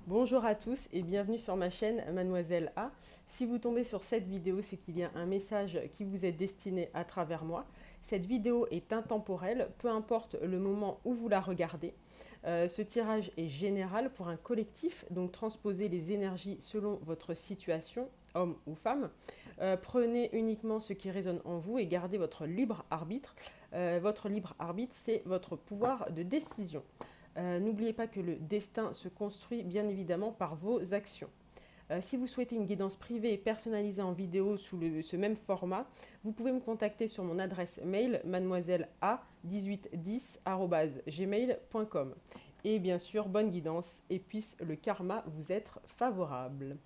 Bonjour à tous et bienvenue sur ma chaîne Mademoiselle A. Si vous tombez sur cette vidéo, c'est qu'il y a un message qui vous est destiné à travers moi. Cette vidéo est intemporelle, peu importe le moment où vous la regardez. Ce tirage est général pour un collectif, donc transposez les énergies selon votre situation, homme ou femme. Prenez uniquement ce qui résonne en vous et gardez votre libre arbitre. Votre libre arbitre, c'est votre pouvoir de décision. N'oubliez pas que le destin se construit bien évidemment par vos actions. Si vous souhaitez une guidance privée et personnalisée en vidéo sous ce même format, vous pouvez me contacter sur mon adresse mail mademoisellea1810@gmail.com. Et bien sûr, bonne guidance et puisse le karma vous être favorable.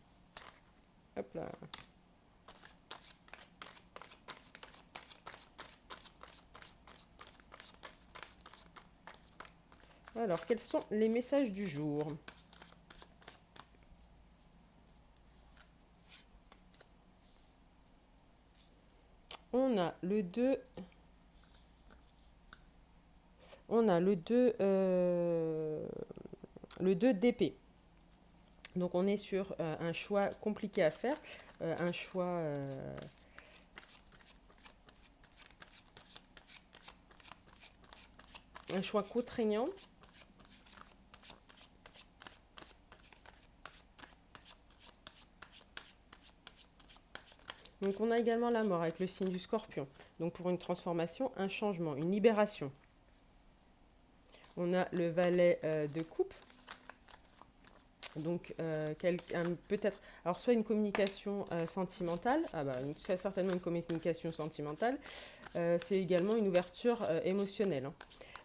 Hop là. Alors, quels sont les messages du jour? On a le 2. On a le 2 d'épée. Donc on est sur un choix compliqué à faire, un choix contraignant. Donc on a également la mort avec le signe du scorpion. Donc pour une transformation, un changement, une libération. On a le valet de coupe. Donc peut-être, alors soit une communication sentimentale, c'est certainement une communication sentimentale, c'est également une ouverture émotionnelle.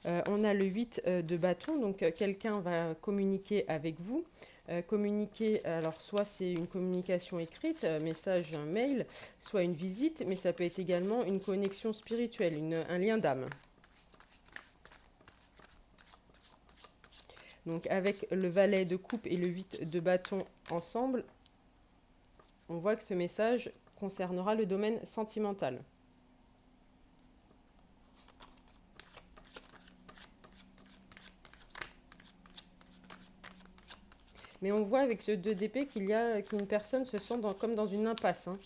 On a le 8 de bâton, donc quelqu'un va communiquer avec vous. Communiquer, alors soit c'est une communication écrite, message, un mail, soit une visite, mais ça peut être également une connexion spirituelle, un lien d'âme. Donc avec le valet de coupe et le 8 de bâton ensemble, on voit que ce message concernera le domaine sentimental. Mais on voit avec ce 2 d'épée qu'une personne se sent comme dans une impasse. Hein.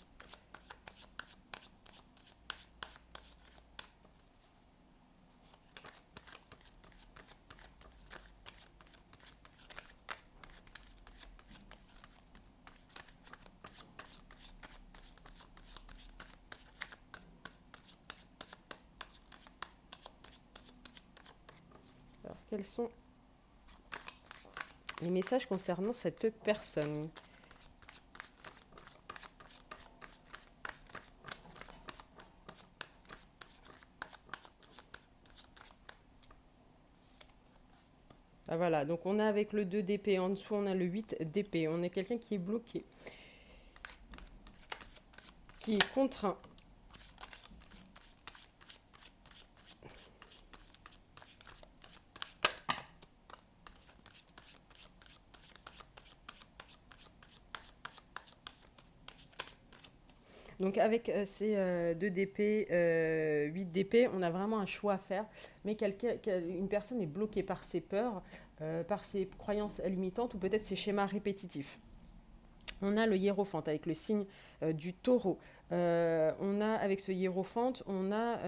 Alors, quels sont les messages concernant cette personne? Ah, voilà, donc on a avec le 2 d'épée, en dessous on a le 8 d'épée. On est quelqu'un qui est bloqué, qui est contraint. Donc avec ces 2 d'épée, 8 d'épée, on a vraiment un choix à faire. Mais une personne est bloquée par ses peurs, par ses croyances limitantes ou peut-être ses schémas répétitifs. On a le hiérophante avec le signe du taureau. On a avec ce hiérophante, on a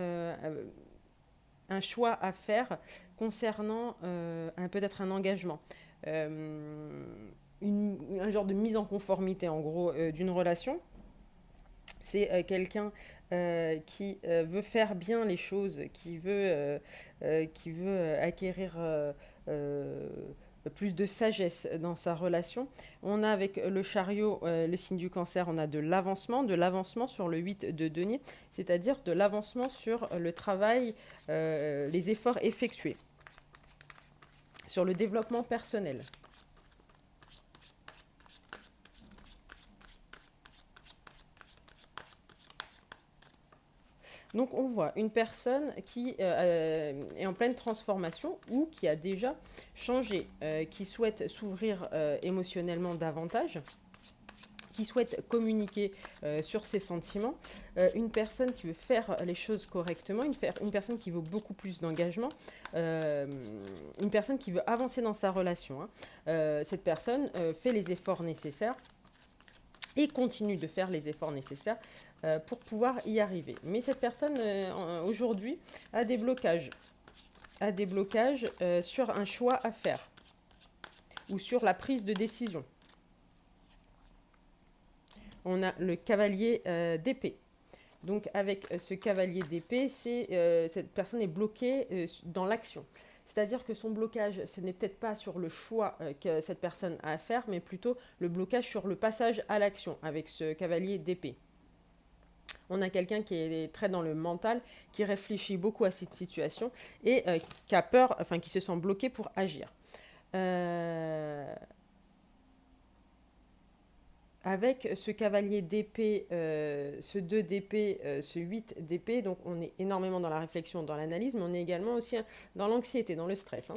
un choix à faire concernant peut-être un engagement. Un genre de mise en conformité en gros d'une relation. C'est quelqu'un qui veut faire bien les choses, qui veut acquérir plus de sagesse dans sa relation. On a avec le chariot, le signe du cancer, on a de l'avancement sur le 8 de denier, c'est-à-dire de l'avancement sur le travail, les efforts effectués, sur le développement personnel. Donc on voit une personne qui est en pleine transformation ou qui a déjà changé, qui souhaite s'ouvrir émotionnellement davantage, qui souhaite communiquer sur ses sentiments, une personne qui veut faire les choses correctement, une personne qui veut beaucoup plus d'engagement, une personne qui veut avancer dans sa relation. Cette personne fait les efforts nécessaires et continue de faire les efforts nécessaires pour pouvoir y arriver. Mais cette personne, aujourd'hui, a des blocages. Sur un choix à faire ou sur la prise de décision. On a le cavalier d'épée. Donc avec ce cavalier d'épée, cette personne est bloquée dans l'action. C'est-à-dire que son blocage, ce n'est peut-être pas sur le choix que cette personne a à faire, mais plutôt le blocage sur le passage à l'action avec ce cavalier d'épée. On a quelqu'un qui est très dans le mental, qui réfléchit beaucoup à cette situation et qui a peur, enfin qui se sent bloqué pour agir. Avec ce cavalier d'épée, ce 2 d'épée, ce 8 d'épée, donc on est énormément dans la réflexion, dans l'analyse, mais on est également aussi dans l'anxiété, dans le stress.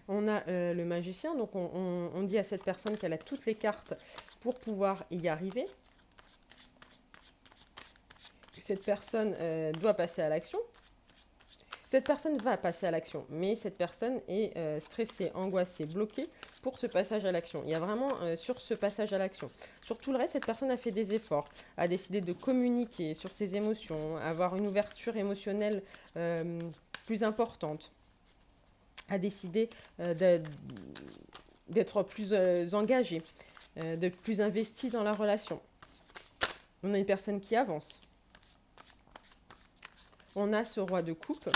On a le magicien, donc on dit à cette personne qu'elle a toutes les cartes pour pouvoir y arriver. Cette personne doit passer à l'action. Cette personne va passer à l'action, mais cette personne est stressée, angoissée, bloquée pour ce passage à l'action. Il y a vraiment sur ce passage à l'action. Sur tout le reste, cette personne a fait des efforts, a décidé de communiquer sur ses émotions, avoir une ouverture émotionnelle plus importante, a décidé d'être plus engagée, de plus investie dans la relation. On a une personne qui avance. On a ce roi de coupe.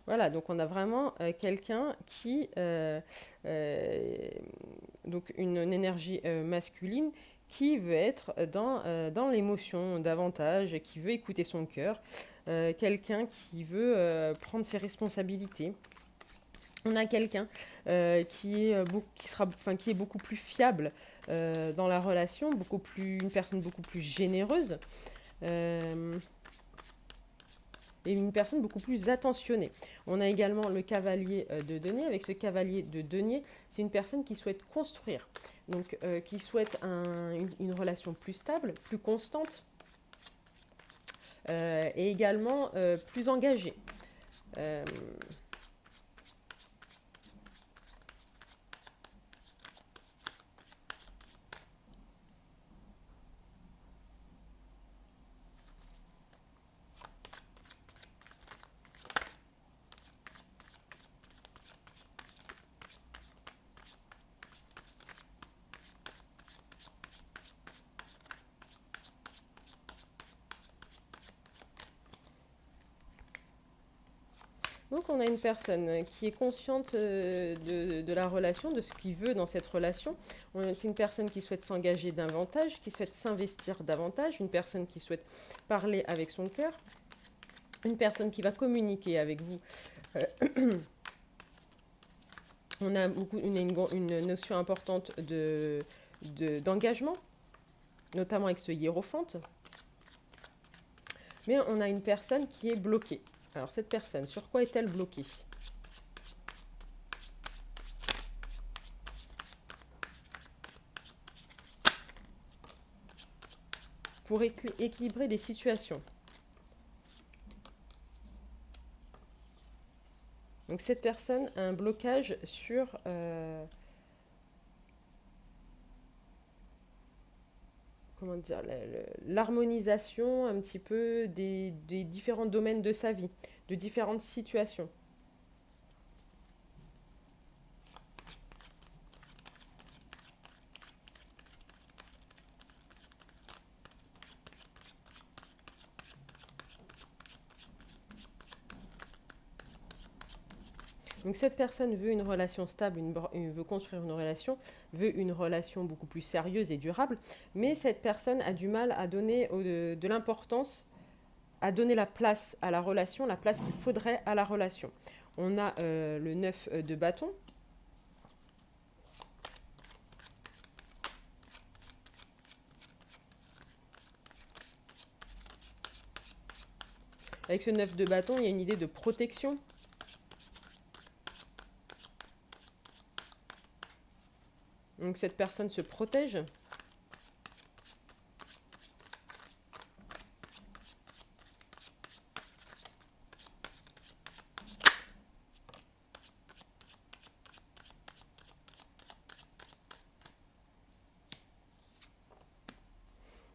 Voilà, donc on a vraiment quelqu'un qui, donc une énergie masculine qui veut être dans l'émotion davantage, qui veut écouter son cœur, quelqu'un qui veut prendre ses responsabilités. On a quelqu'un qui est beaucoup plus fiable dans la relation, une personne beaucoup plus généreuse. Et une personne beaucoup plus attentionnée. On a également le cavalier de denier. Avec ce cavalier de denier, c'est une personne qui souhaite construire, donc qui souhaite une relation plus stable, plus constante, et également plus engagée. Donc on a une personne qui est consciente de la relation, de ce qu'il veut dans cette relation. C'est une personne qui souhaite s'engager davantage, qui souhaite s'investir davantage, une personne qui souhaite parler avec son cœur, une personne qui va communiquer avec vous. On a une notion importante d'engagement, notamment avec ce hiérophante. Mais on a une personne qui est bloquée. Alors cette personne, sur quoi est-elle bloquée ? Pour équilibrer des situations. Donc cette personne a un blocage sur comment dire, l'harmonisation un petit peu des différents domaines de sa vie, de différentes situations. Donc cette personne veut une relation stable, veut construire une relation, veut une relation beaucoup plus sérieuse et durable, mais cette personne a du mal à donner de l'importance, à donner la place à la relation, la place qu'il faudrait à la relation. On a le 9 de bâton. Avec ce 9 de bâton, il y a une idée de protection. Donc cette personne se protège.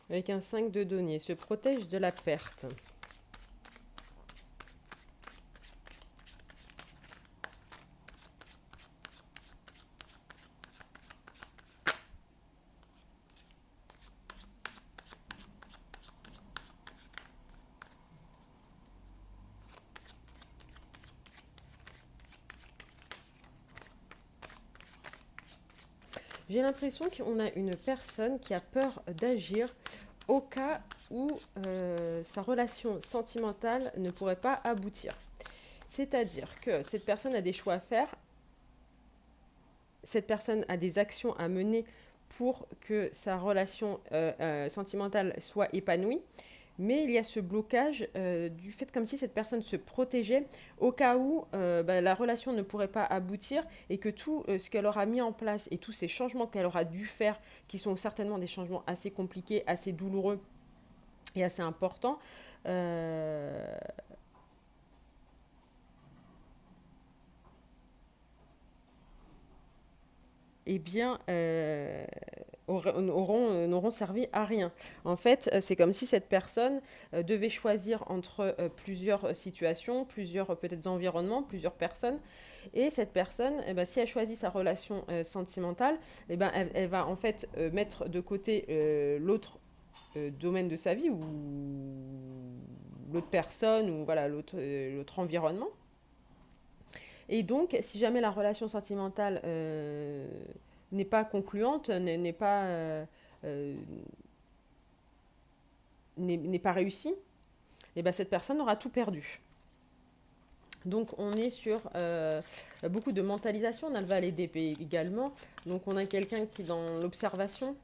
Avec un 5 de denier, se protège de la perte. J'ai l'impression qu'on a une personne qui a peur d'agir au cas où sa relation sentimentale ne pourrait pas aboutir. C'est-à-dire que cette personne a des choix à faire, cette personne a des actions à mener pour que sa relation sentimentale soit épanouie. Mais il y a ce blocage du fait comme si cette personne se protégeait au cas où la relation ne pourrait pas aboutir et que tout ce qu'elle aura mis en place et tous ces changements qu'elle aura dû faire, qui sont certainement des changements assez compliqués, assez douloureux et assez importants, eh bien, n'auront servi à rien. En fait, c'est comme si cette personne devait choisir entre plusieurs situations, plusieurs peut-être environnements, plusieurs personnes. Et cette personne, si elle choisit sa relation sentimentale, elle va en fait mettre de côté l'autre domaine de sa vie ou l'autre personne ou voilà l'autre environnement. Et donc, si jamais la relation sentimentale n'est pas concluante, n'est pas réussie, et ben cette personne aura tout perdu. Donc on est sur beaucoup de mentalisation. On a le valet d'épée également. Donc on a quelqu'un qui est dans l'observation.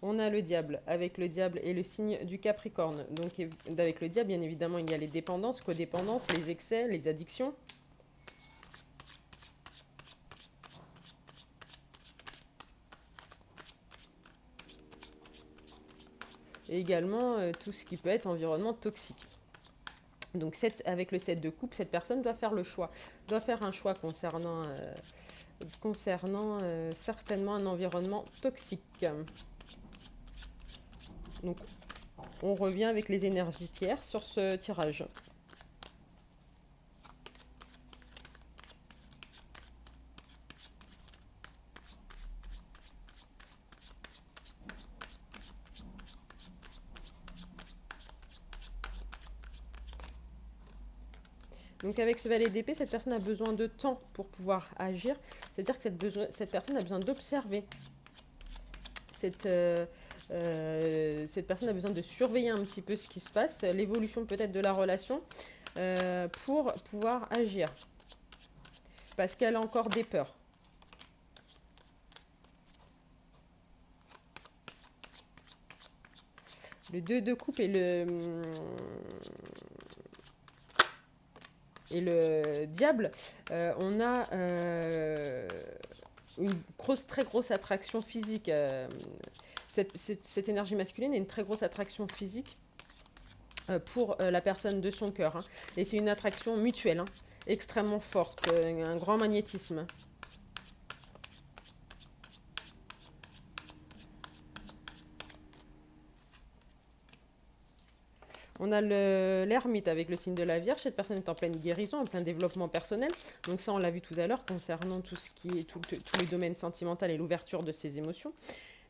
On a le diable, avec le diable et le signe du Capricorne. Donc avec le diable, bien évidemment, il y a les dépendances, codépendances, les excès, les addictions. Et également tout ce qui peut être environnement toxique. Donc avec le 7 de coupe, cette personne doit faire le choix. Doit faire un choix concernant certainement un environnement toxique. Donc, on revient avec les énergies tiers sur ce tirage. Donc avec ce valet d'épée, cette personne a besoin de temps pour pouvoir agir. C'est-à-dire que cette personne a besoin d'observer. Cette personne a besoin de surveiller un petit peu ce qui se passe, l'évolution peut-être de la relation, pour pouvoir agir. Parce qu'elle a encore des peurs. Le 2 de coupe et le diable, on a une très grosse attraction physique. Cette énergie masculine est une très grosse attraction physique pour la personne de son cœur. Hein. Et c'est une attraction mutuelle, hein, extrêmement forte, un grand magnétisme. On a l'ermite avec le signe de la Vierge. Cette personne est en pleine guérison, en plein développement personnel. Donc ça, on l'a vu tout à l'heure concernant tout ce qui est tous les domaines sentimentaux et l'ouverture de ses émotions.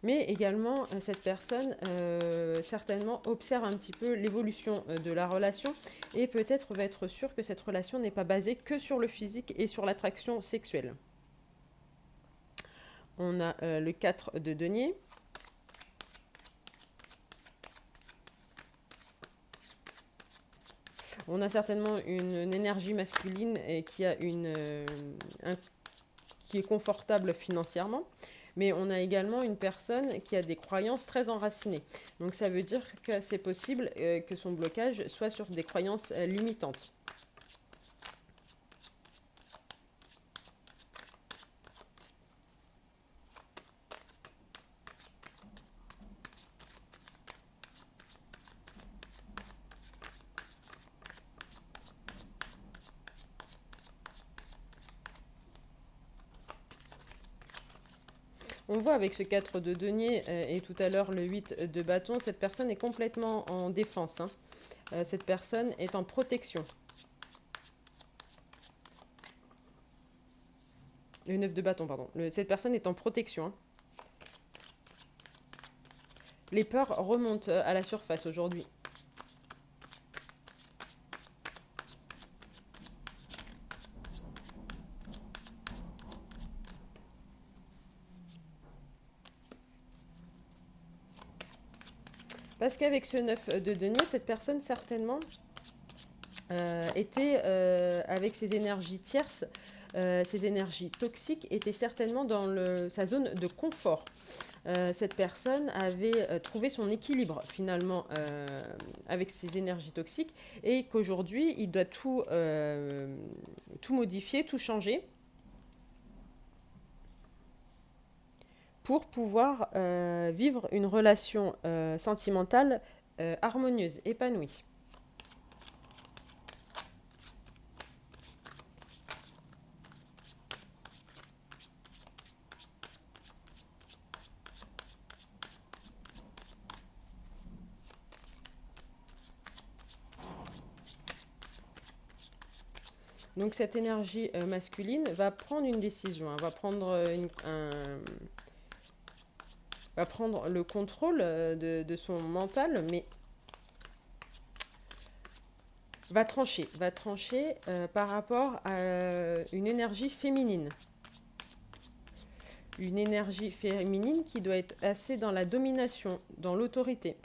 Mais également, cette personne certainement observe un petit peu l'évolution de la relation et peut-être va être sûre que cette relation n'est pas basée que sur le physique et sur l'attraction sexuelle. On a le 4 de denier. On a certainement une énergie masculine et qui est confortable financièrement, mais on a également une personne qui a des croyances très enracinées. Donc ça veut dire que c'est possible que son blocage soit sur des croyances limitantes. On voit avec ce 4 de denier et tout à l'heure le 8 de bâton, cette personne est complètement en défense. Cette personne est en protection. Le 9 de bâton, pardon. Cette personne est en protection. Les peurs remontent à la surface aujourd'hui. Parce qu'avec ce 9 de denier, cette personne certainement était avec ses énergies tierces, ses énergies toxiques, était certainement dans sa zone de confort. Cette personne avait trouvé son équilibre finalement avec ses énergies toxiques et qu'aujourd'hui, il doit tout modifier, tout changer pour pouvoir vivre une relation sentimentale harmonieuse, épanouie. Donc cette énergie masculine va prendre une décision, va prendre va prendre le contrôle de son mental, mais va trancher par rapport à une énergie féminine. Une énergie féminine qui doit être assez dans la domination, dans l'autorité.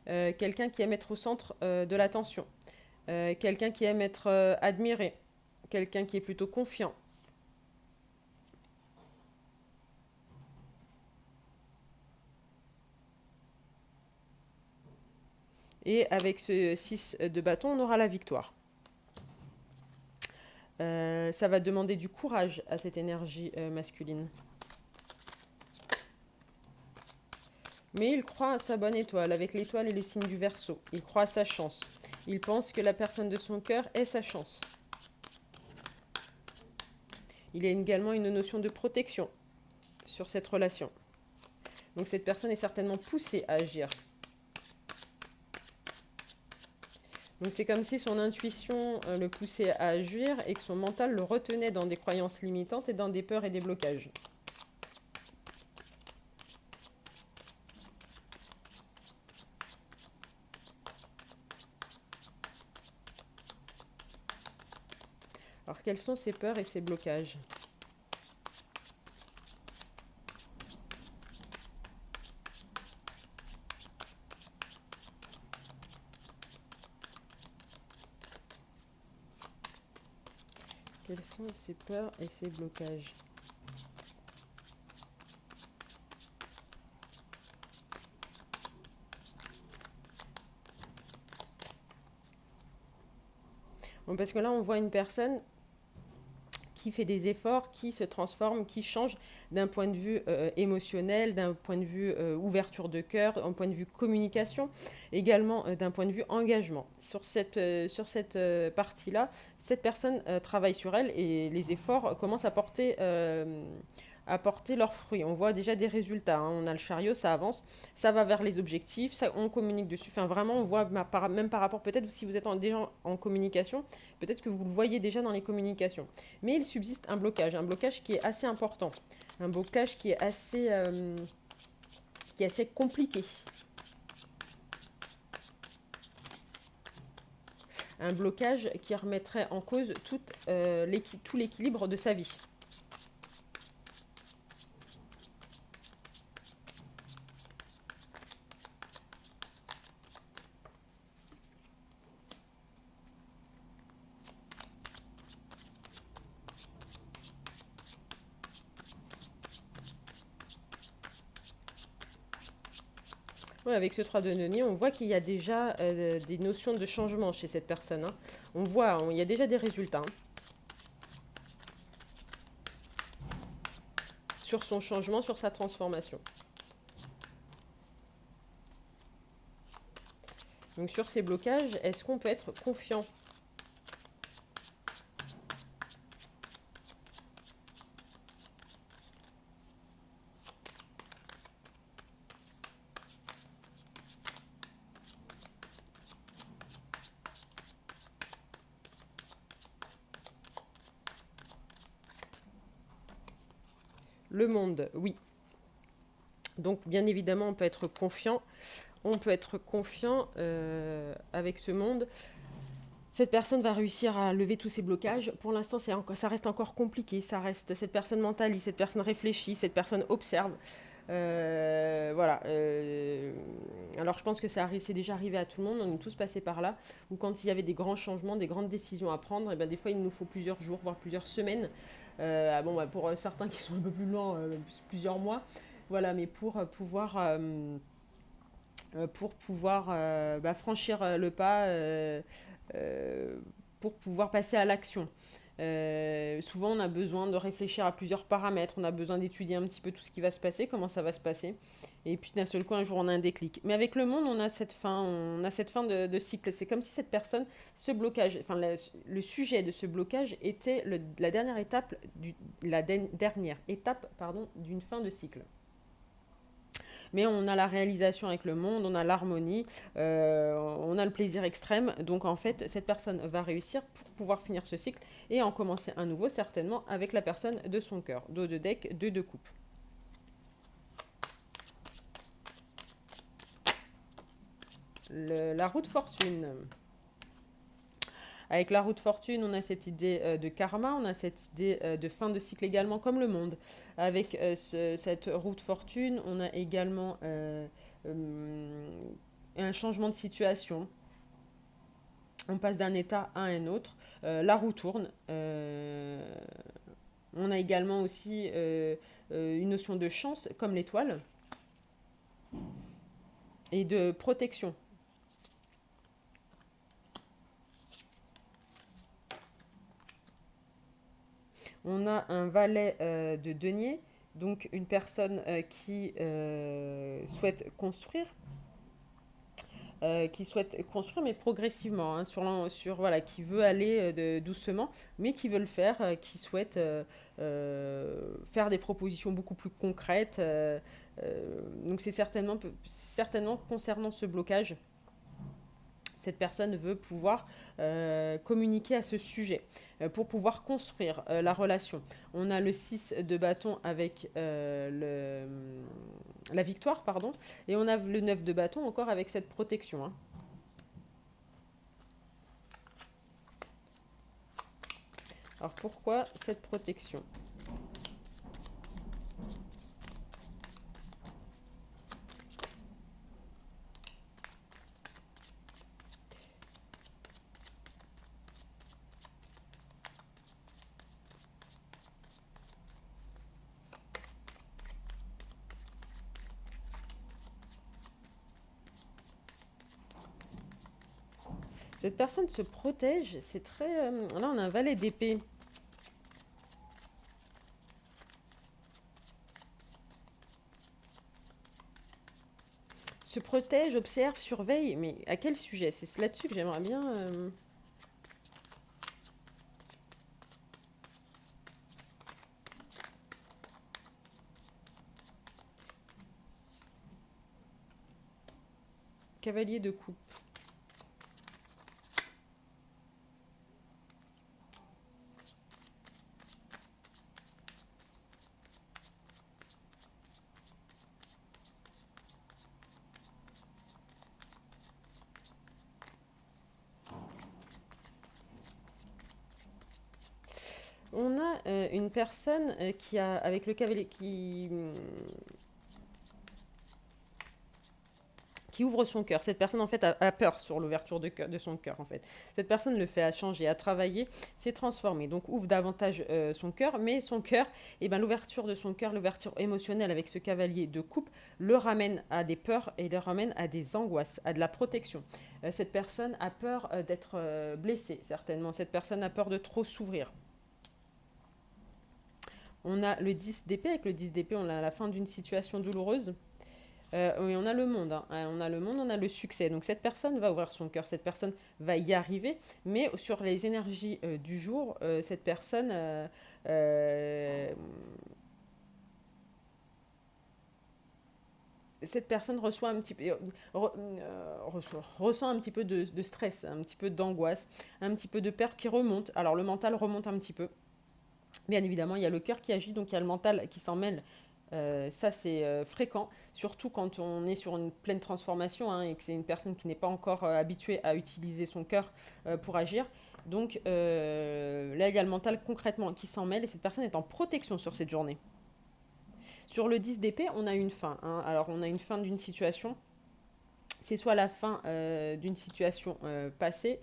Quelqu'un qui aime être au centre de l'attention. Quelqu'un qui aime être admiré. Quelqu'un qui est plutôt confiant. Et avec ce 6 de bâton, on aura la victoire. Ça va demander du courage à cette énergie masculine. Mais il croit à sa bonne étoile, avec l'étoile et le signe du Verseau. Il croit à sa chance. Il pense que la personne de son cœur est sa chance. Il y a également une notion de protection sur cette relation. Donc cette personne est certainement poussée à agir. Donc c'est comme si son intuition le poussait à agir et que son mental le retenait dans des croyances limitantes et dans des peurs et des blocages. Alors quelles sont ces peurs et ces blocages ? Quelles sont ces peurs et ces blocages ? Bon, parce que là, on voit une personne qui fait des efforts, qui se transforme, qui change d'un point de vue émotionnel, d'un point de vue ouverture de cœur, d'un point de vue communication, également d'un point de vue engagement. Sur cette partie-là, cette personne travaille sur elle et les efforts commencent à porter leurs fruits. On voit déjà des résultats. On a le chariot, ça avance, ça va vers les objectifs, on communique dessus. Enfin, vraiment, on voit même par rapport, peut-être si vous êtes déjà en communication, peut-être que vous le voyez déjà dans les communications. Mais il subsiste un blocage qui est assez important, un blocage qui est assez compliqué. Un blocage qui remettrait en cause tout l'équilibre de sa vie. Ouais, avec ce 3 de denier, on voit qu'il y a déjà des notions de changement chez cette personne, hein. On voit, il y a déjà des résultats, hein, sur son changement, sur sa transformation. Donc sur ces blocages, est-ce qu'on peut être confiant? Le monde, oui. Donc bien évidemment, on peut être confiant. On peut être confiant avec ce monde. Cette personne va réussir à lever tous ces blocages. Pour l'instant, ça reste encore compliqué. Cette personne mentalise, cette personne réfléchit, cette personne observe. Voilà. Alors je pense que c'est déjà arrivé à tout le monde. On est tous passés par là. Où quand il y avait des grands changements, des grandes décisions à prendre, et bien des fois il nous faut plusieurs jours, voire plusieurs semaines. Pour certains qui sont un peu plus lents, plusieurs mois. Voilà, mais pour pouvoir franchir le pas, pour pouvoir passer à l'action. Souvent, on a besoin de réfléchir à plusieurs paramètres, on a besoin d'étudier un petit peu tout ce qui va se passer, comment ça va se passer. Et puis d'un seul coup, un jour, on a un déclic. Mais avec le monde, on a cette fin de cycle. C'est comme si cette personne, ce blocage, le sujet de ce blocage était la dernière étape, d'une fin de cycle. Mais on a la réalisation avec le monde, on a l'harmonie, on a le plaisir extrême. Donc en fait, cette personne va réussir pour pouvoir finir ce cycle et en commencer un nouveau, certainement, avec la personne de son cœur. Dos de deck, 2 de coupe. La roue de fortune. Avec la roue de fortune, on a cette idée de karma, on a cette idée de fin de cycle également, comme le monde. Avec cette roue de fortune, on a également un changement de situation. On passe d'un état à un autre. La roue tourne. On a également aussi une notion de chance, comme l'étoile, et de protection. On a un valet de denier, donc une personne qui souhaite construire, mais progressivement, hein, qui veut aller doucement, mais qui veut le faire, qui souhaite faire des propositions beaucoup plus concrètes. Donc c'est certainement concernant ce blocage. Cette personne veut pouvoir communiquer à ce sujet pour pouvoir construire la relation. On a le 6 de bâton avec la victoire, pardon, et on a le 9 de bâton encore avec cette protection, hein. Alors pourquoi cette protection ? Cette personne se protège, c'est très... là, on a un valet d'épée. Se protège, observe, surveille, mais à quel sujet ? C'est là-dessus que j'aimerais bien... Cavalier de coupe. On a une personne qui a, avec le cavalier, qui qui ouvre son cœur. Cette personne, en fait, a peur sur l'ouverture de son cœur, en fait. Cette personne le fait à changer, à travailler, s'est transformée. Donc, ouvre davantage son cœur, mais son cœur, eh ben, l'ouverture de son cœur, l'ouverture émotionnelle avec ce cavalier de coupe, le ramène à des peurs et le ramène à des angoisses, à de la protection. Cette personne a peur d'être blessée, certainement. Cette personne a peur de trop s'ouvrir. On a le 10 d'épée. Avec le 10 d'épée, on a la fin d'une situation douloureuse. Oui, on a le monde, hein. On a le monde, on a le succès. Donc cette personne va ouvrir son cœur, cette personne va y arriver, mais sur les énergies du jour, euh, cette personne reçoit un petit peu, ressent un petit peu de stress, un petit peu d'angoisse, un petit peu de peur qui remonte. Alors le mental remonte un petit peu. Bien évidemment, il y a le cœur qui agit, donc il y a le mental qui s'en mêle. Ça, c'est fréquent, surtout quand on est sur une pleine transformation hein, et que c'est une personne qui n'est pas encore habituée à utiliser son cœur pour agir. Donc là, il y a le mental concrètement qui s'en mêle et cette personne est en protection sur cette journée. Sur le 10 d'épée, on a une fin. Hein. Alors, on a une fin d'une situation. C'est soit la fin d'une situation passée.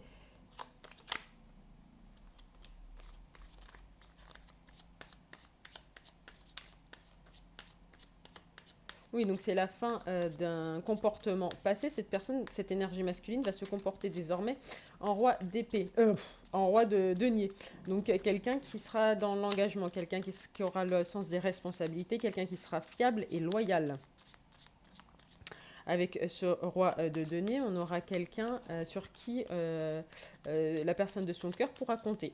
Oui, donc c'est la fin d'un comportement passé. Cette personne, cette énergie masculine va se comporter désormais en roi d'épée, en roi de denier. Donc quelqu'un qui sera dans l'engagement, quelqu'un qui aura le sens des responsabilités, quelqu'un qui sera fiable et loyal. Avec ce roi de denier, on aura quelqu'un sur qui la personne de son cœur pourra compter.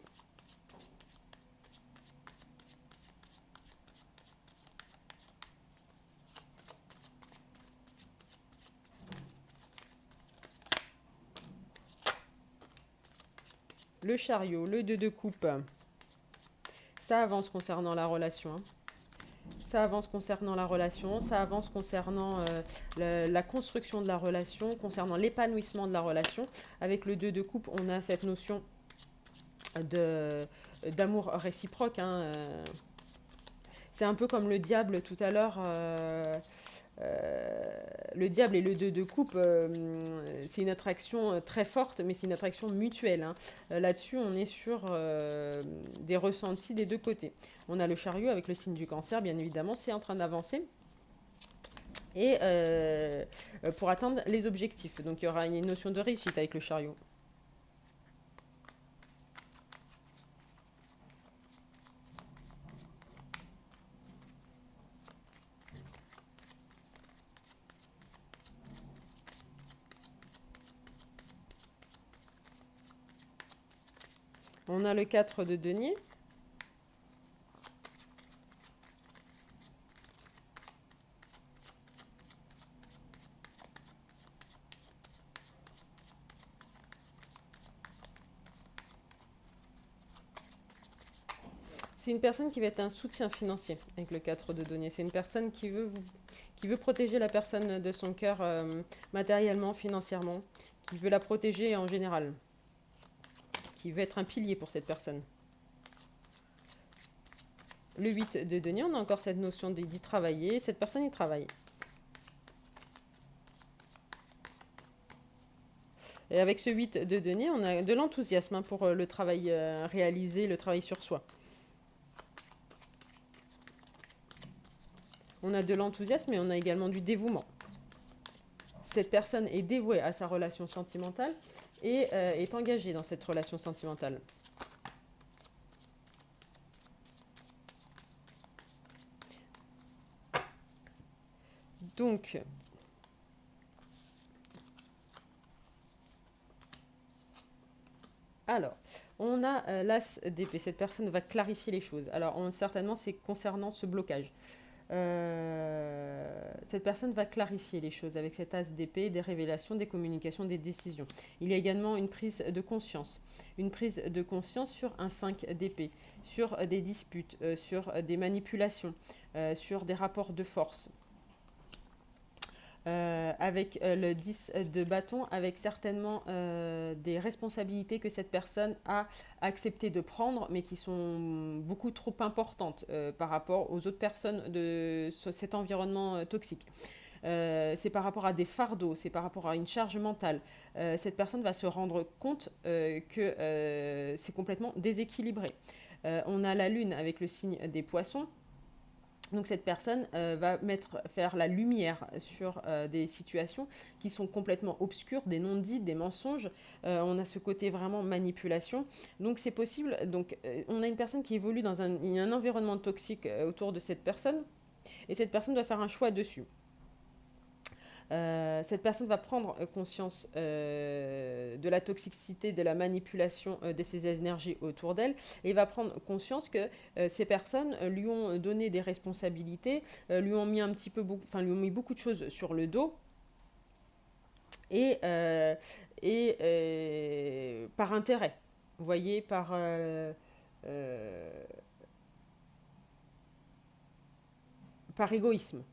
Le chariot, le 2 de coupe, ça avance concernant la relation. Hein. Ça avance concernant la relation, ça avance concernant la construction de la relation, concernant l'épanouissement de la relation. Avec le 2 de coupe, on a cette notion d'amour réciproque. Hein. C'est un peu comme le diable tout à l'heure. Le diable et le 2 de coupe, c'est une attraction très forte, mais c'est une attraction mutuelle. Hein. Là-dessus, on est sur des ressentis des deux côtés. On a le chariot avec le signe du cancer, bien évidemment, c'est en train d'avancer. Et pour atteindre les objectifs. Donc il y aura une notion de réussite avec le chariot. On a le 4 de denier. C'est une personne qui va être un soutien financier avec le 4 de denier. C'est une personne qui veut protéger la personne de son cœur matériellement, financièrement, qui veut la protéger en général, qui veut être un pilier pour cette personne. Le 8 de denier, on a encore cette notion d'y travailler. Cette personne y travaille. Et avec ce 8 de denier, on a de l'enthousiasme pour le travail réalisé, le travail sur soi. On a de l'enthousiasme et on a également du dévouement. Cette personne est dévouée à sa relation sentimentale et est engagée dans cette relation sentimentale. Donc, alors, on a l'as d'épée. Cette personne va clarifier les choses. Alors, certainement, c'est concernant ce blocage. Cette personne va clarifier les choses avec cet as d'épée, des révélations, des communications, des décisions. Il y a également une prise de conscience. Une prise de conscience sur un 5 d'épée, sur des disputes, sur des manipulations, sur des rapports de force. Avec le 10 de bâton, avec certainement des responsabilités que cette personne a accepté de prendre, mais qui sont beaucoup trop importantes par rapport aux autres personnes de cet environnement toxique. c'est par rapport à des fardeaux, c'est par rapport à une charge mentale. Cette personne va se rendre compte que c'est complètement déséquilibré. On a la lune avec le signe des poissons. Donc cette personne va faire la lumière sur des situations qui sont complètement obscures, des non-dits, des mensonges. On a ce côté vraiment manipulation. Donc c'est possible. Donc on a une personne qui évolue dans un environnement toxique autour de cette personne. Et cette personne doit faire un choix dessus. Cette personne va prendre conscience de la toxicité, de la manipulation de ces énergies autour d'elle et va prendre conscience que ces personnes lui ont donné des responsabilités, lui ont mis lui ont mis beaucoup de choses sur le dos et, par intérêt, vous voyez, euh, par égoïsme.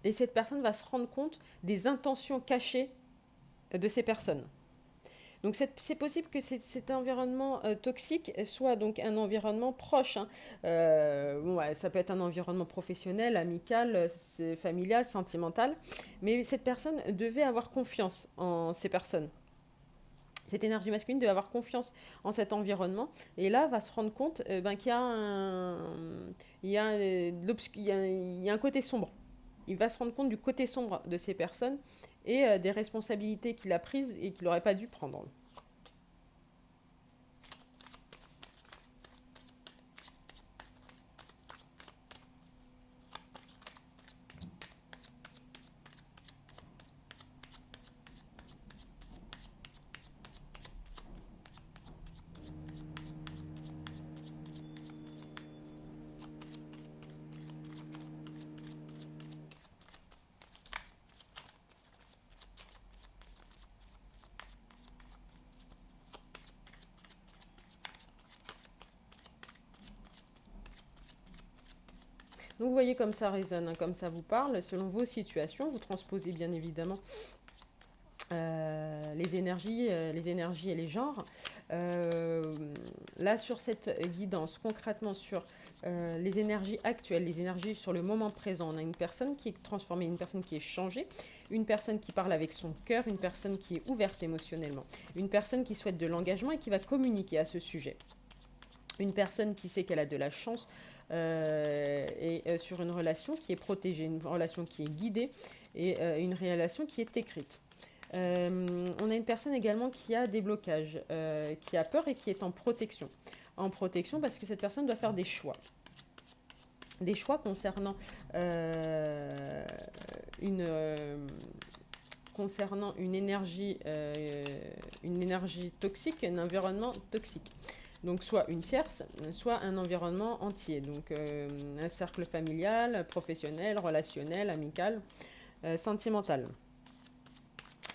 Et cette personne va se rendre compte des intentions cachées de ces personnes. Donc c'est possible que cet environnement toxique soit donc un environnement proche. Hein. Ça peut être un environnement professionnel, amical, familial, sentimental. Mais cette personne devait avoir confiance en ces personnes. Cette énergie masculine devait avoir confiance en cet environnement. Et là, va se rendre compte qu'il y a un côté sombre. Il va se rendre compte du côté sombre de ces personnes et des responsabilités qu'il a prises et qu'il n'aurait pas dû prendre. Donc vous voyez comme ça résonne, hein, comme ça vous parle, selon vos situations, vous transposez bien évidemment les énergies et les genres. Là, sur cette guidance, concrètement sur les énergies actuelles, les énergies sur le moment présent, on a une personne qui est transformée, une personne qui est changée, une personne qui parle avec son cœur, une personne qui est ouverte émotionnellement, une personne qui souhaite de l'engagement et qui va communiquer à ce sujet. Une personne qui sait qu'elle a de la chance sur une relation qui est protégée, une relation qui est guidée et une relation qui est écrite. On a une personne également qui a des blocages, qui a peur et qui est en protection. En protection parce que cette personne doit faire des choix. Des choix concernant une énergie toxique, un environnement toxique. Donc soit une tierce, soit un environnement entier. Donc un cercle familial, professionnel, relationnel, amical, sentimental.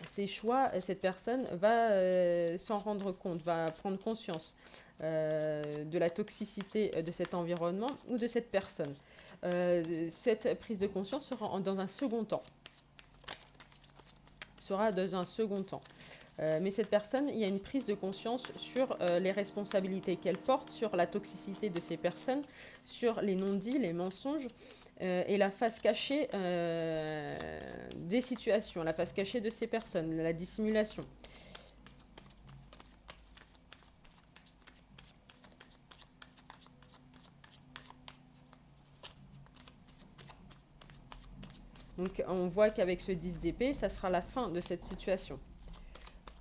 Ces choix, cette personne va s'en rendre compte, va prendre conscience de la toxicité de cet environnement ou de cette personne. Cette prise de conscience sera dans un second temps. Mais cette personne, il y a une prise de conscience sur les responsabilités qu'elle porte, sur la toxicité de ces personnes, sur les non-dits, les mensonges et la face cachée des situations, la face cachée de ces personnes, la dissimulation. Donc on voit qu'avec ce 10 d'épée, ça sera la fin de cette situation.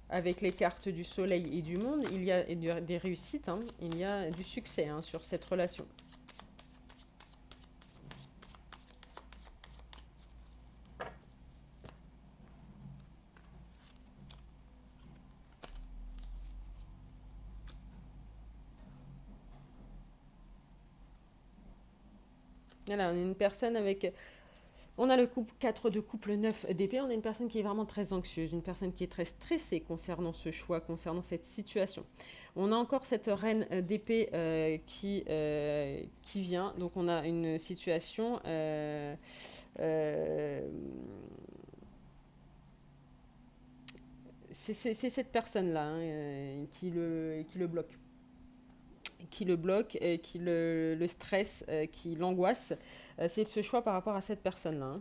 Avec les cartes du soleil et du monde, il y a des réussites, hein, il y a du succès sur cette relation. Voilà, on a une personne avec... On a le couple 4 de couple 9 d'épée, on a une personne qui est vraiment très anxieuse, une personne qui est très stressée concernant ce choix, concernant cette situation. On a encore cette reine d'épée qui vient, donc on a une situation... c'est cette personne-là qui le bloque. Qui le bloque, qui le stresse, qui l'angoisse. C'est ce choix par rapport à cette personne-là.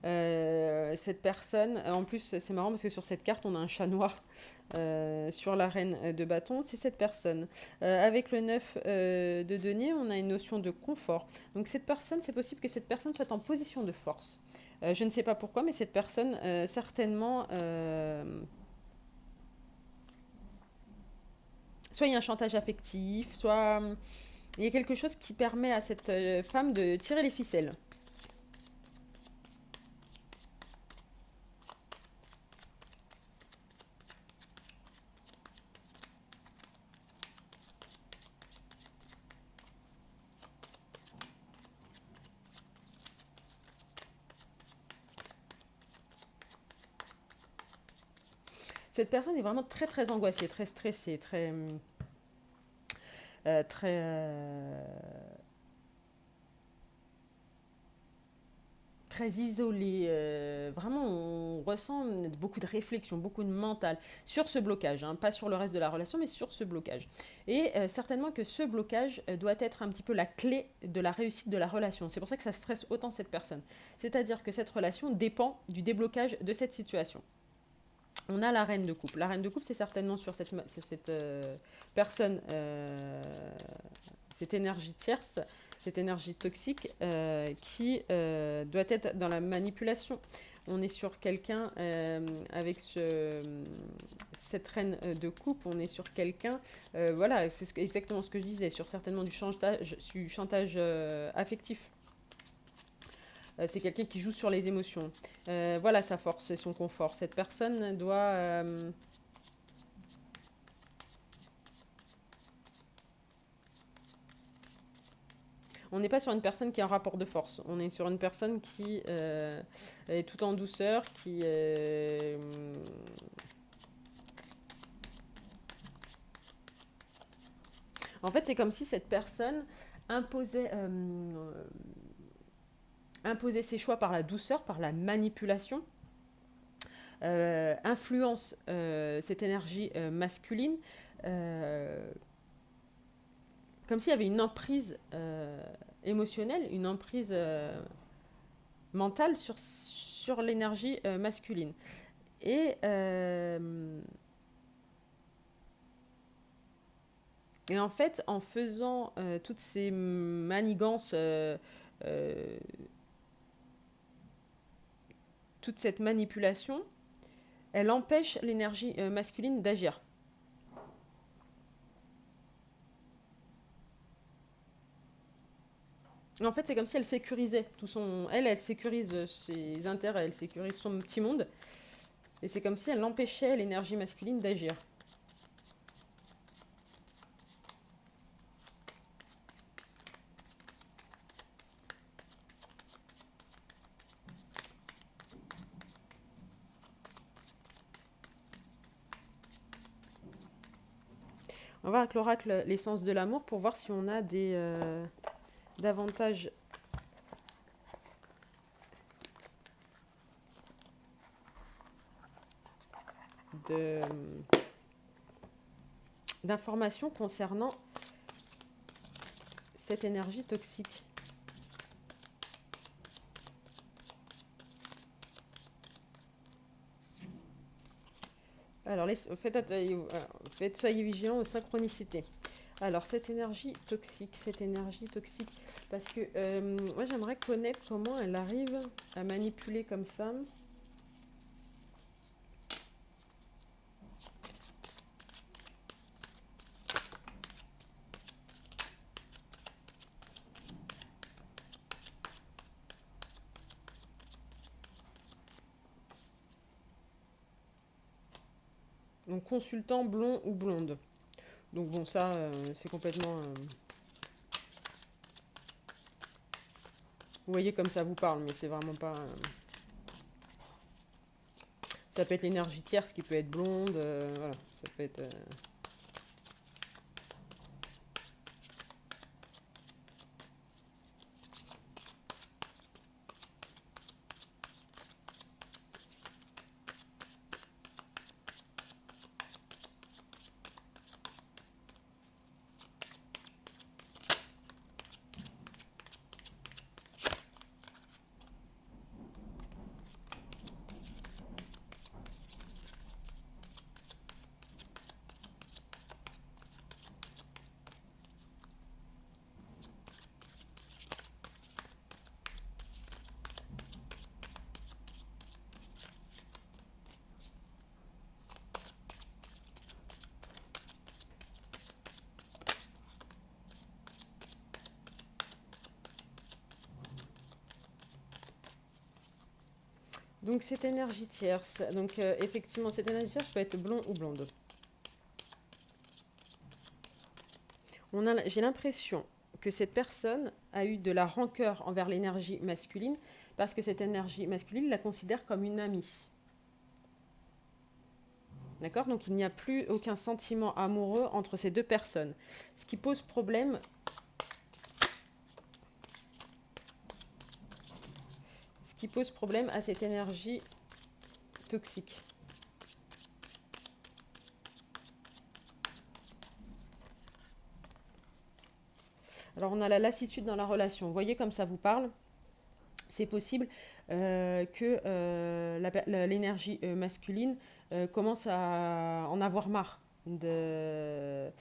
Cette personne, en plus c'est marrant parce que sur cette carte on a un chat noir sur la reine de bâton, c'est cette personne. Avec le 9 de denier, on a une notion de confort. Donc cette personne, c'est possible que cette personne soit en position de force. Je ne sais pas pourquoi, mais cette personne, certainement, soit il y a un chantage affectif, soit il y a quelque chose qui permet à cette femme de tirer les ficelles. Cette personne est vraiment très très angoissée, très stressée, très très isolée. Vraiment, on ressent beaucoup de réflexion, beaucoup de mental sur ce blocage, hein, pas sur le reste de la relation, mais sur ce blocage. Et certainement que ce blocage doit être un petit peu la clé de la réussite de la relation. C'est pour ça que ça stresse autant cette personne. C'est-à-dire que cette relation dépend du déblocage de cette situation. On a la reine de coupe. La reine de coupe, c'est certainement sur cette personne, cette énergie tierce, cette énergie toxique qui doit être dans la manipulation. On est sur quelqu'un avec cette reine de coupe, on est sur quelqu'un, voilà, c'est exactement ce que je disais, sur certainement du chantage affectif. C'est quelqu'un qui joue sur les émotions. Voilà sa force et son confort. Cette personne doit... on n'est pas sur une personne qui a un rapport de force. On est sur une personne qui est tout en douceur, qui... En fait, c'est comme si cette personne imposait... imposer ses choix par la douceur, par la manipulation, influence cette énergie masculine, comme s'il y avait une emprise émotionnelle, une emprise mentale sur l'énergie masculine. Et en fait, en faisant toutes ces manigances, toute cette manipulation, elle empêche l'énergie masculine d'agir. En fait, c'est comme si elle sécurisait tout son... Elle sécurise ses intérêts, elle sécurise son petit monde. Et c'est comme si elle empêchait l'énergie masculine d'agir. On va voir avec l'oracle l'essence de l'amour pour voir si on a davantage d'informations concernant cette énergie toxique. Alors, soyez vigilants aux synchronicités. Alors, cette énergie toxique, parce que moi j'aimerais connaître comment elle arrive à manipuler comme ça. Donc, consultant blond ou blonde. Donc bon, ça, c'est complètement... vous voyez comme ça vous parle, mais c'est vraiment pas... ça peut être l'énergie tierce qui peut être blonde, voilà, ça peut être... Donc cette énergie tierce, donc effectivement cette énergie tierce peut être blond ou blonde. J'ai l'impression que cette personne a eu de la rancœur envers l'énergie masculine parce que cette énergie masculine la considère comme une amie. D'accord? Donc il n'y a plus aucun sentiment amoureux entre ces deux personnes. Ce qui pose problème, à cette énergie toxique. Alors on a la lassitude dans la relation. Vous voyez comme ça vous parle? C'est possible que l'énergie masculine commence à en avoir marre de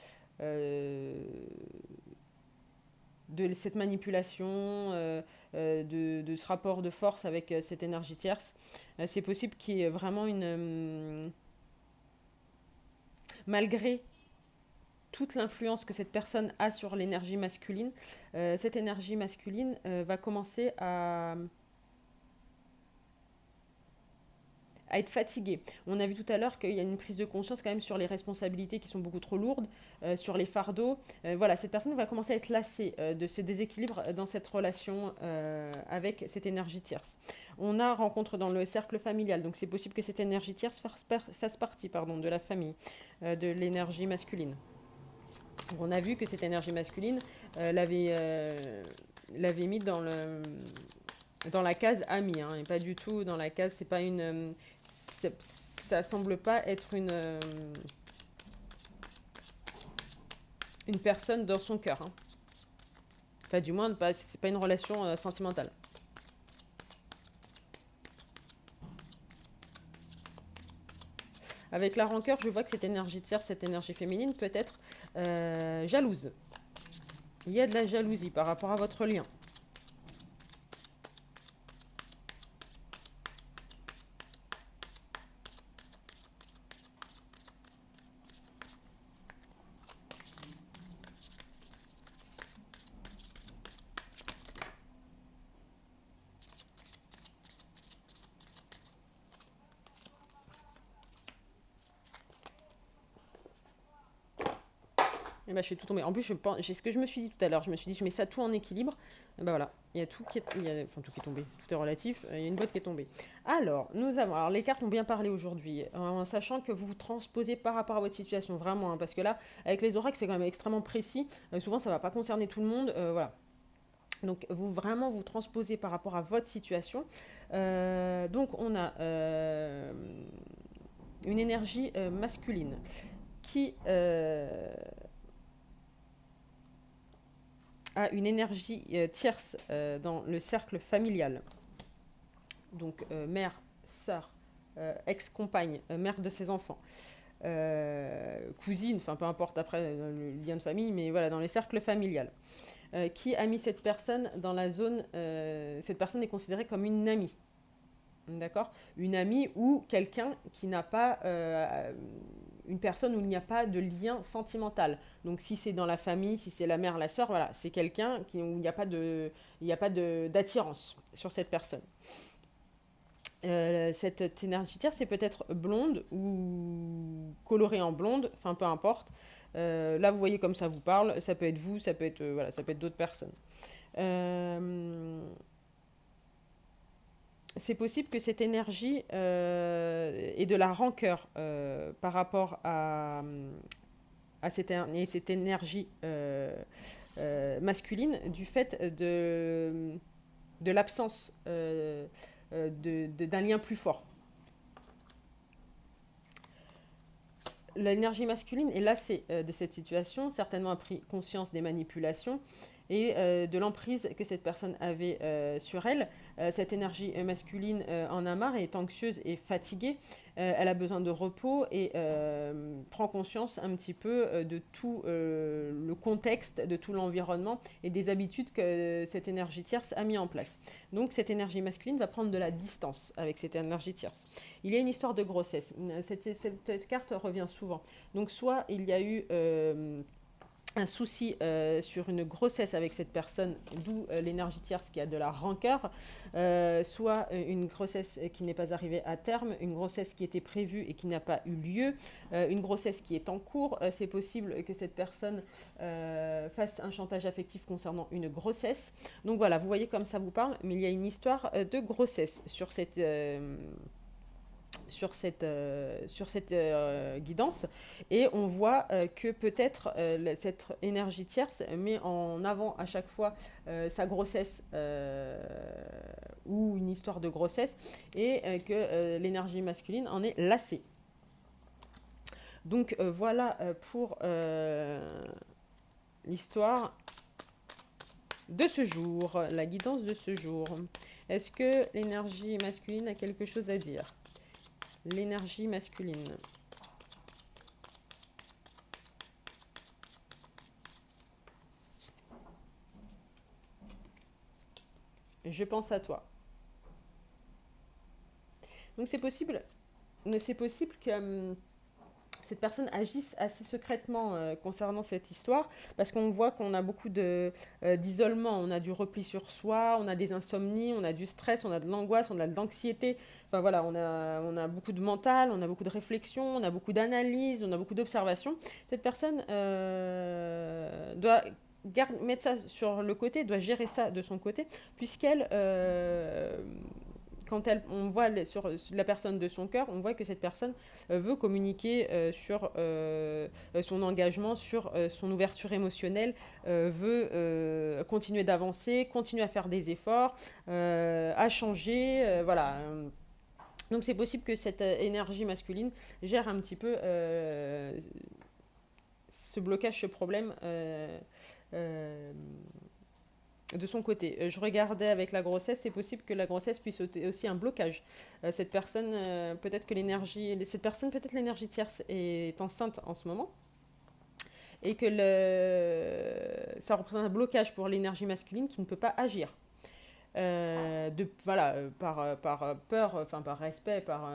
cette manipulation, de ce rapport de force avec cette énergie tierce. C'est possible qu'il y ait vraiment malgré toute l'influence que cette personne a sur l'énergie masculine, cette énergie masculine va commencer à être fatiguée. On a vu tout à l'heure qu'il y a une prise de conscience quand même sur les responsabilités qui sont beaucoup trop lourdes, sur les fardeaux. Voilà, cette personne va commencer à être lassée de ce déséquilibre dans cette relation avec cette énergie tierce. On a rencontre dans le cercle familial, donc c'est possible que cette énergie tierce fasse partie de la famille, de l'énergie masculine. On a vu que cette énergie masculine l'avait mis dans la case amie, hein, et pas du tout dans la case, c'est pas une... ça semble pas être une personne dans son cœur. Hein. Enfin, du moins, c'est pas une relation sentimentale. Avec la rancœur, je vois que cette énergie tierce, cette énergie féminine peut être jalouse. Il y a de la jalousie par rapport à votre lien. Et bah, je fais tout tomber. En plus, c'est ce que je me suis dit tout à l'heure. Je me suis dit, je mets ça tout en équilibre. Et bah voilà, il y a tout qui est, tout qui est tombé. Tout est relatif. Il y a une boîte qui est tombée. Alors, les cartes ont bien parlé aujourd'hui, en sachant que vous vous transposez par rapport à votre situation, vraiment. Hein, parce que là, avec les oracles, c'est quand même extrêmement précis. Souvent, ça ne va pas concerner tout le monde. Voilà. Donc, vous transposez par rapport à votre situation. Donc, on a une énergie masculine qui a une énergie tierce dans le cercle familial. Donc mère, sœur, ex-compagne, mère de ses enfants, cousine, enfin peu importe après le lien de famille, mais voilà, dans les cercles familiales. Qui a mis cette personne dans la zone, cette personne est considérée comme une amie. D'accord? Une amie ou quelqu'un qui n'a pas... une personne où il n'y a pas de lien sentimental. Donc si c'est dans la famille, si c'est la mère, la sœur, voilà, c'est quelqu'un où il n'y a pas d'attirance sur cette personne. Cette énergie tierce, c'est peut-être blonde ou colorée en blonde, enfin peu importe. Là, vous voyez comme ça vous parle, ça peut être vous, ça peut être, ça peut être d'autres personnes. C'est possible que cette énergie ait de la rancœur par rapport à cette énergie masculine du fait de l'absence d'un lien plus fort. L'énergie masculine est lassée de cette situation, certainement a pris conscience des manipulations et de l'emprise que cette personne avait sur elle. Cette énergie masculine en a marre, est anxieuse et fatiguée. Elle a besoin de repos et prend conscience un petit peu de tout le contexte, de tout l'environnement et des habitudes que cette énergie tierce a mis en place. Donc cette énergie masculine va prendre de la distance avec cette énergie tierce. Il y a une histoire de grossesse. Cette carte revient souvent. Donc soit il y a eu un souci sur une grossesse avec cette personne, d'où l'énergie tierce qui a de la rancœur, soit une grossesse qui n'est pas arrivée à terme, une grossesse qui était prévue et qui n'a pas eu lieu, une grossesse qui est en cours. C'est possible que cette personne fasse un chantage affectif concernant une grossesse. Donc voilà, vous voyez comme ça vous parle, mais il y a une histoire de grossesse sur cette guidance, et on voit que peut-être cette énergie tierce met en avant à chaque fois sa grossesse ou une histoire de grossesse, et que l'énergie masculine en est lassée. Donc voilà pour l'histoire de ce jour, la guidance de ce jour. Est-ce que l'énergie masculine a quelque chose à dire? L'énergie masculine. Je pense à toi. Donc c'est possible que cette personne agisse assez secrètement concernant cette histoire, parce qu'on voit qu'on a beaucoup d'isolement, on a du repli sur soi, on a des insomnies, on a du stress, on a de l'angoisse, on a de l'anxiété. Enfin voilà, on a beaucoup de mental, on a beaucoup de réflexion, on a beaucoup d'analyse, on a beaucoup d'observation. Cette personne doit mettre ça sur le côté, doit gérer ça de son côté, puisqu'elle... quand on voit sur la personne de son cœur, on voit que cette personne veut communiquer sur son engagement, sur son ouverture émotionnelle, veut continuer d'avancer, continuer à faire des efforts, à changer, voilà. Donc c'est possible que cette énergie masculine gère un petit peu ce blocage, ce problème de son côté. Je regardais avec la grossesse, c'est possible que la grossesse puisse être aussi un blocage. Cette personne, peut-être l'énergie tierce est enceinte en ce moment, et que ça représente un blocage pour l'énergie masculine qui ne peut pas agir. Par peur, enfin par respect, par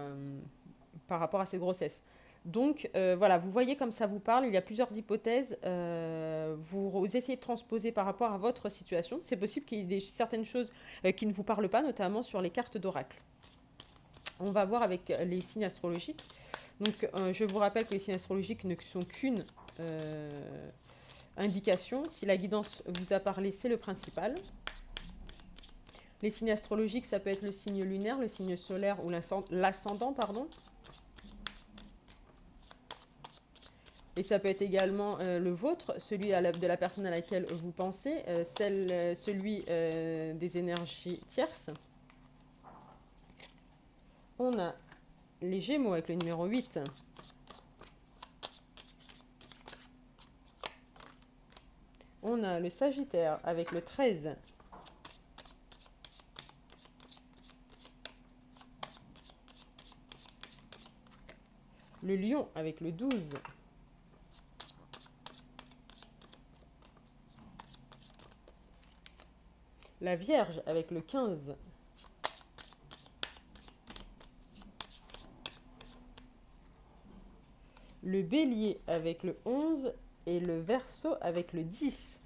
rapport à cette grossesse. Donc voilà, vous voyez comme ça vous parle, il y a plusieurs hypothèses, vous essayez de transposer par rapport à votre situation. C'est possible qu'il y ait certaines choses qui ne vous parlent pas, notamment sur les cartes d'oracle. On va voir avec les signes astrologiques. Donc je vous rappelle que les signes astrologiques ne sont qu'une indication. Si la guidance vous a parlé, c'est le principal. Les signes astrologiques, ça peut être le signe lunaire, le signe solaire ou l'ascendant, pardon. Et ça peut être également le vôtre, celui de la personne à laquelle vous pensez, celui des énergies tierces. On a les Gémeaux avec le numéro 8. On a le Sagittaire avec le 13. Le Lion avec le 12. La Vierge avec le 15. Le Bélier avec le 11 et le Verseau avec le 10.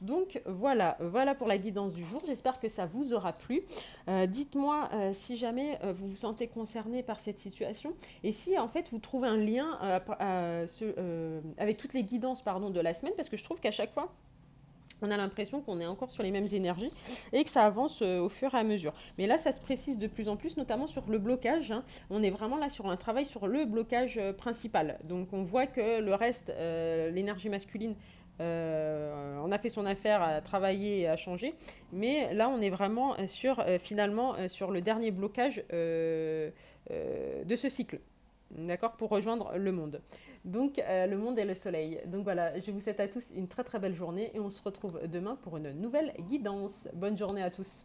Donc voilà pour la guidance du jour. J'espère que ça vous aura plu. Dites-moi si jamais vous vous sentez concerné par cette situation, et si en fait vous trouvez un lien avec toutes les guidances de la semaine, parce que je trouve qu'à chaque fois, on a l'impression qu'on est encore sur les mêmes énergies et que ça avance au fur et à mesure. Mais là, ça se précise de plus en plus, notamment sur le blocage. On est vraiment là sur un travail sur le blocage principal. Donc on voit que le reste, l'énergie masculine, on a fait son affaire à travailler et à changer. Mais là, on est vraiment finalement sur le dernier blocage de ce cycle. D'accord, pour rejoindre le monde. Donc le monde est le soleil. Donc voilà, je vous souhaite à tous une très très belle journée, et on se retrouve demain pour une nouvelle guidance. Bonne journée à tous.